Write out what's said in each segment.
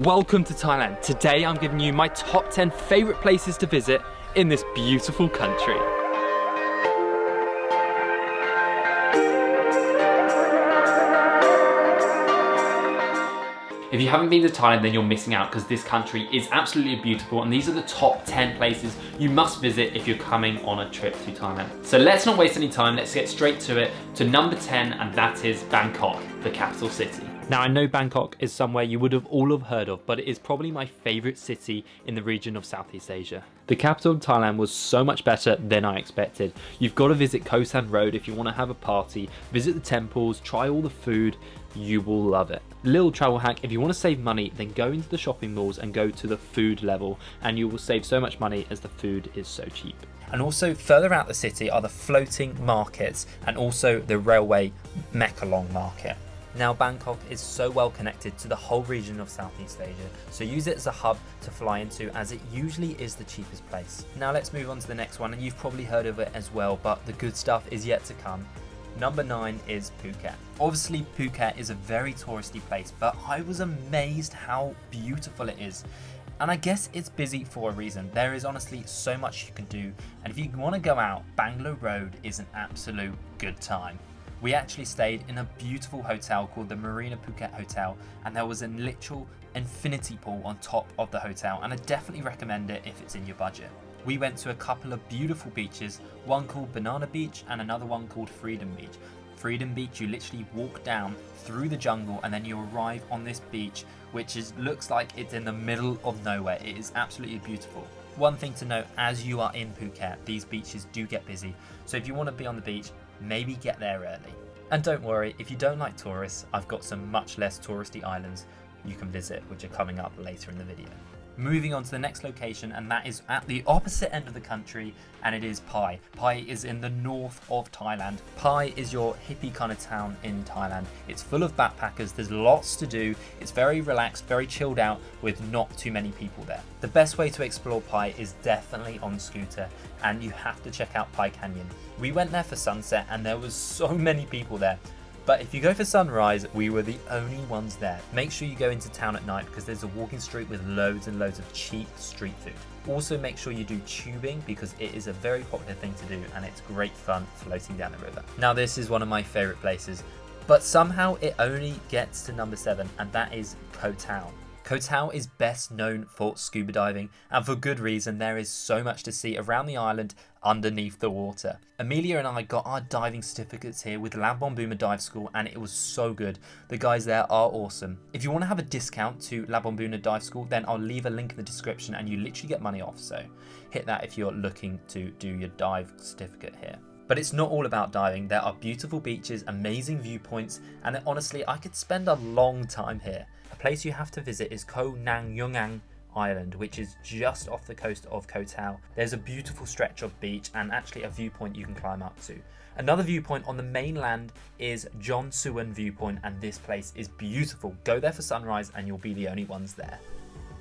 Welcome to Thailand. Today I'm giving you my top 10 favourite places to visit in this beautiful country. If you haven't been to Thailand, then you're missing out because this country is absolutely beautiful and these are the top 10 places you must visit if you're coming on a trip to Thailand. So let's not waste any time, let's get straight to it, to number 10, and that is Bangkok, the capital city. Now I know Bangkok is somewhere you would have all have heard of, but it is probably my favourite city in the region of Southeast Asia. The capital of Thailand was so much better than I expected. You've got to visit Khao San Road if you want to have a party, visit the temples, try all the food, you will love it. Little travel hack, if you want to save money, then go into the shopping malls and go to the food level and you will save so much money as the food is so cheap. And also further out the city are the floating markets and also the railway Mekalong market. Now Bangkok is so well connected to the whole region of Southeast Asia, so use it as a hub to fly into as it usually is the cheapest place. Now let's move on to the next one, and you've probably heard of it as well, but the good stuff is yet to come. Number 9 is Phuket. Obviously Phuket is a very touristy place, but I was amazed how beautiful it is. And I guess it's busy for a reason. There is honestly so much you can do, and if you want to go out, Bangla Road is an absolute good time. We actually stayed in a beautiful hotel called the Marina Phuket Hotel, and there was a literal infinity pool on top of the hotel, and I definitely recommend it if it's in your budget. We went to a couple of beautiful beaches, one called Banana Beach and another one called Freedom Beach. Freedom Beach, you literally walk down through the jungle and then you arrive on this beach, which looks like it's in the middle of nowhere. It is absolutely beautiful. One thing to note, as you are in Phuket, these beaches do get busy, so if you want to be on the beach, maybe get there early. And don't worry, if you don't like tourists, I've got some much less touristy islands you can visit, which are coming up later in the video. Moving on to the next location, and that is at the opposite end of the country, and it is Pai. Pai is in the north of Thailand. Pai is your hippie kind of town in Thailand. It's full of backpackers, there's lots to do, it's very relaxed, very chilled out with not too many people there. The best way to explore Pai is definitely on scooter, and you have to check out Pai Canyon. We went there for sunset and there was so many people there. But if you go for sunrise, we were the only ones there. Make sure you go into town at night because there's a walking street with loads and loads of cheap street food. Also make sure you do tubing because it is a very popular thing to do and it's great fun floating down the river. Now this is one of my favourite places, but somehow it only gets to number 7, and that is Koh Tao. Koh Tao is best known for scuba diving, and for good reason. There is so much to see around the island underneath the water. Amelia and I got our diving certificates here with Labuan Buma Dive School, and it was so good. The guys there are awesome. If you want to have a discount to Labuan Buma Dive School, then I'll leave a link in the description and you literally get money off, so hit that if you're looking to do your dive certificate here. But it's not all about diving. There are beautiful beaches, amazing viewpoints, and honestly I could spend a long time here. A place you have to visit is Koh Nang Yungang Island, which is just off the coast of Koh Tao. There's a beautiful stretch of beach and actually a viewpoint you can climb up to. Another viewpoint on the mainland is John Suan Viewpoint, and this place is beautiful. Go there for sunrise and you'll be the only ones there.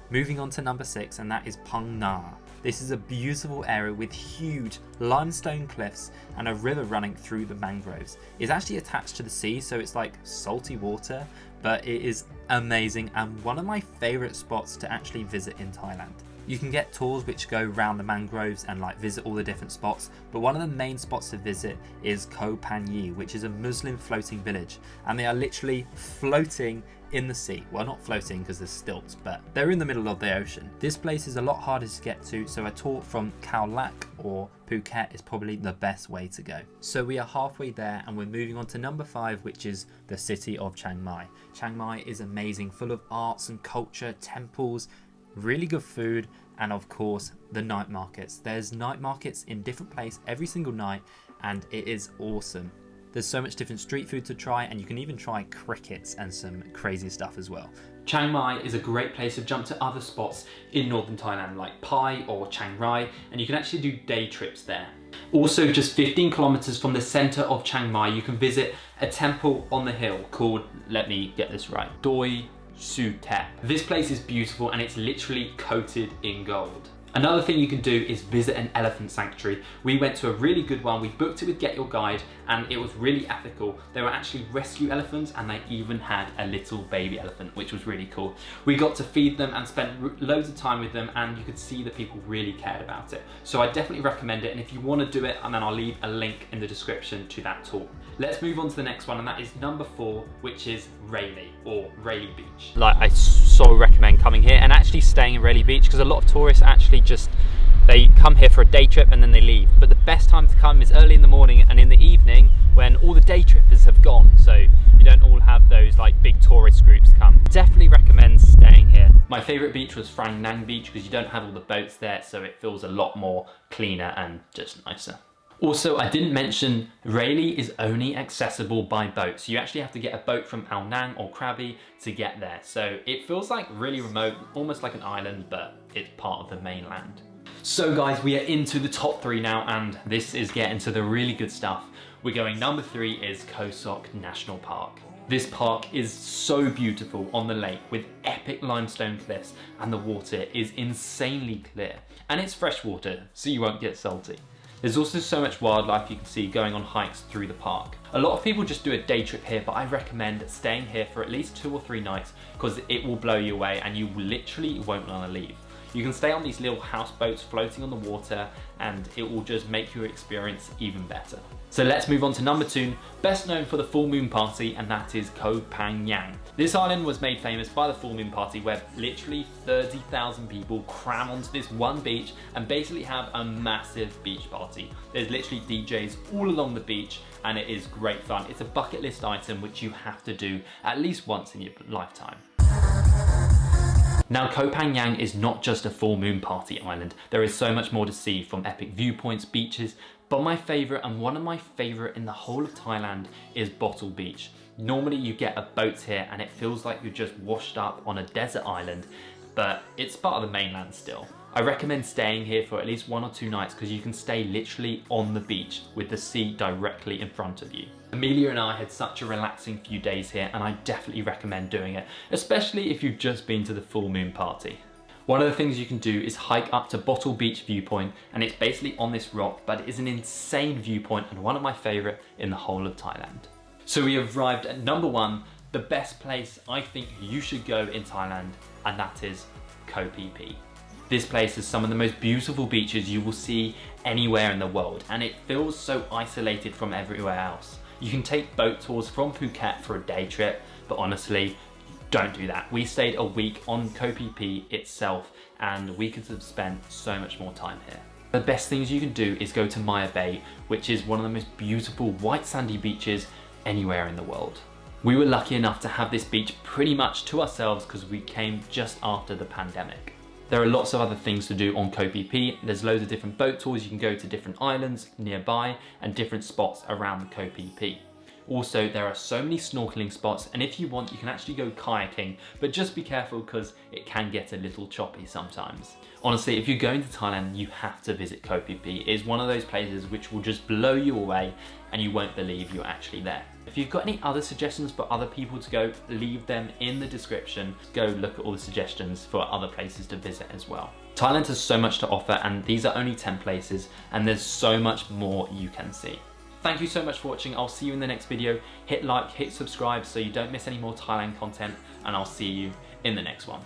Moving on to number 6, and that is Phang Na. This is a beautiful area with huge limestone cliffs and a river running through the mangroves. It's actually attached to the sea, so it's like salty water, but it is amazing and one of my favourite spots to actually visit in Thailand. You can get tours which go around the mangroves and like visit all the different spots, but one of the main spots to visit is Koh Phangan, which is a Muslim floating village, and they are literally floating in the sea. Well, not floating because there's stilts, but they're in the middle of the ocean. This place is a lot harder to get to, so a tour from Khao Lak or Phuket is probably the best way to go. So we are halfway there and we're moving on to number 5, which is the city of Chiang Mai. Chiang Mai is amazing, full of arts and culture, temples, really good food, and of course the night markets. There's night markets in different places every single night and it is awesome. There's so much different street food to try, and you can even try crickets and some crazy stuff as well. Chiang Mai is a great place to jump to other spots in northern Thailand like Pai or Chiang Rai, and you can actually do day trips there. Also, just 15 kilometers from the center of Chiang Mai, you can visit a temple on the hill called, let me get this right, Doi Su Tep. This place is beautiful and it's literally coated in gold. Another thing you can do is visit an elephant sanctuary. We went to a really good one. We booked it with Get Your Guide and it was really ethical. They were actually rescue elephants and they even had a little baby elephant, which was really cool. We got to feed them and spent loads of time with them, and you could see the people really cared about it. So I definitely recommend it, and if you want to do it, and then I'll leave a link in the description to that tour. Let's move on to the next one, and that is number 4, which is Rayleigh or Rayleigh Beach. Like, I so recommend coming here and actually staying in Rayleigh Beach, because a lot of tourists actually they come here for a day trip and then they leave. But the best time to come is early in the morning and in the evening when all the day trippers have gone, so you don't all have those like big tourist groups come. Definitely recommend staying here. My favourite beach was Phang Nang Beach because you don't have all the boats there, so it feels a lot more cleaner and just nicer. Also, I didn't mention Rayleigh is only accessible by boat, so you actually have to get a boat from Ao Nang or Krabi to get there. So it feels like really remote, almost like an island, but it's part of the mainland. So guys, we are into the top 3 now, and this is getting to the really good stuff. We're going number 3 is Koh Sok National Park. This park is so beautiful on the lake with epic limestone cliffs, and the water is insanely clear. And it's fresh water, so you won't get salty. There's also so much wildlife you can see going on hikes through the park. A lot of people just do a day trip here, but I recommend staying here for at least 2 or 3 nights because it will blow you away and you literally won't want to leave. You can stay on these little houseboats floating on the water and it will just make your experience even better. So let's move on to number 2, best known for the full moon party, and that is Koh Phangan. This island was made famous by the full moon party where literally 30,000 people cram onto this one beach and basically have a massive beach party. There's literally DJs all along the beach and it is great fun. It's a bucket list item which you have to do at least once in your lifetime. Now, Koh Phangan is not just a full moon party island. There is so much more to see, from epic viewpoints, beaches, but my favourite, and one of my favourite in the whole of Thailand, is Bottle Beach. Normally you get a boat here and it feels like you're just washed up on a desert island, but it's part of the mainland still. I recommend staying here for at least 1 or 2 nights because you can stay literally on the beach with the sea directly in front of you. Amelia and I had such a relaxing few days here and I definitely recommend doing it, especially if you've just been to the full moon party. One of the things you can do is hike up to Bottle Beach viewpoint, and it's basically on this rock, but it is an insane viewpoint and one of my favourite in the whole of Thailand. So we have arrived at number 1, the best place I think you should go in Thailand, and that is Koh Phi Phi. This place has some of the most beautiful beaches you will see anywhere in the world, and it feels so isolated from everywhere else. You can take boat tours from Phuket for a day trip, but honestly, don't do that. We stayed a week on Koh Phi Phi itself and we could have spent so much more time here. The best things you can do is go to Maya Bay, which is one of the most beautiful white sandy beaches anywhere in the world. We were lucky enough to have this beach pretty much to ourselves because we came just after the pandemic. There are lots of other things to do on Koh Phi Phi. There's loads of different boat tours. You can go to different islands nearby and different spots around Koh Phi Phi. Also, there are so many snorkeling spots, and if you want, you can actually go kayaking, but just be careful because it can get a little choppy sometimes. Honestly, if you're going to Thailand, you have to visit Koh Phi Phi. It is one of those places which will just blow you away and you won't believe you're actually there. If you've got any other suggestions for other people to go, leave them in the description. Go look at all the suggestions for other places to visit as well. Thailand has so much to offer, and these are only 10 places, and there's so much more you can see. Thank you so much for watching. I'll see you in the next video. Hit like, hit subscribe so you don't miss any more Thailand content, and I'll see you in the next one.